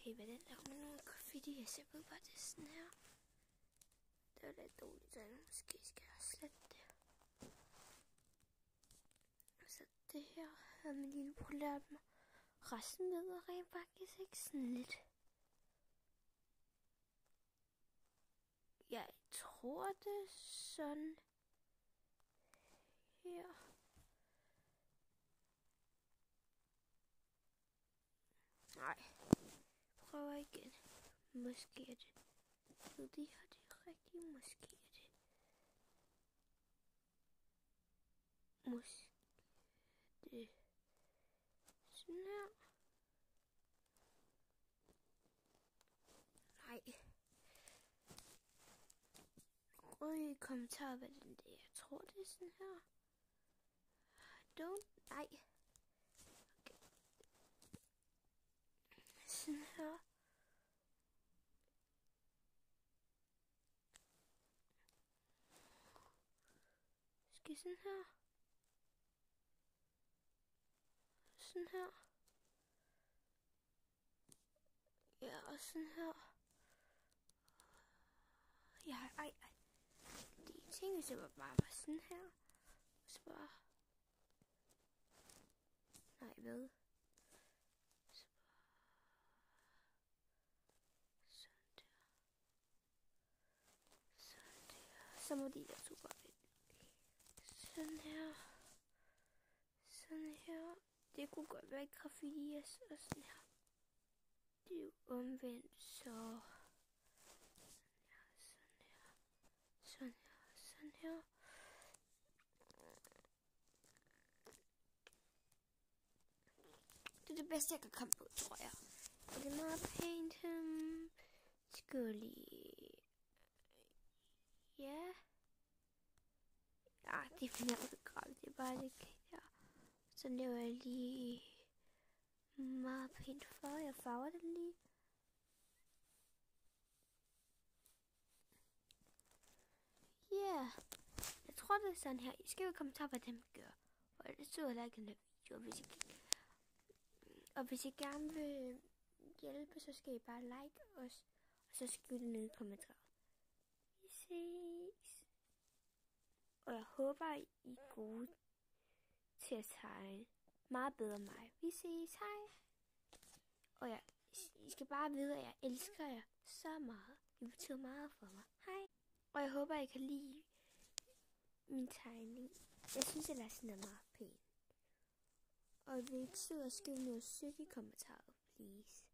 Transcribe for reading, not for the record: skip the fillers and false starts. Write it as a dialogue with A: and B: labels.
A: Okay, hvad den er med nogle graffiti? Jeg ved bare, det er sådan her. Det er lidt dårligt, så måske skal jeg slette det. Så det her havde min lillebror lært mig. Resten ved jeg rent faktisk ikke sådan lidt. Jeg tror, det er sådan her. Nej, prøver igen. Måske er det. Nu de har det rigtige, måske er det. Måske det sådan her. Nej. Prøv i kommentarer, hvad den er. Jeg tror, det er sådan her. Nej. Okay. Sådan her. Skal sådan her. Sådan her. Ja, og sådan her. Ja, ej. De ting, hvis jeg bare var sådan her. Så bare... Nej, hvad? Så bare... Sådan der. Sådan der. Så må de der to bare vente. Sådan her. Sådan her. Det kunne godt være graffiti og sådan her. Det er jo omvendt, så... Sådan her. Det er det bedste, jeg kan komme på, tror jeg. Og det er meget pænt. Skal lige... Ja. Ja, det finder jeg ud. Det er bare lidt her. Så laver jeg lige meget pænt for. Jeg farver det lige. Ja. Jeg tror, det er sådan her. I skal jo kommentere, hvad dem gør. Og ellers så er der ikke en video, hvis I gerne vil hjælpe, så skal I bare like os. Og så skriv det ned i kommentarer. Vi ses. Og jeg håber, I er gode til at tegne. Meget bedre end mig. Vi ses. Hej. Og I skal bare vide, at jeg elsker jer så meget. Det betyder meget for mig. Hej. Og jeg håber, I kan lide min tegning. Jeg synes, at den er meget pæn. Og hvis I ikke sidder og skriver noget sødt i kommentarer, please.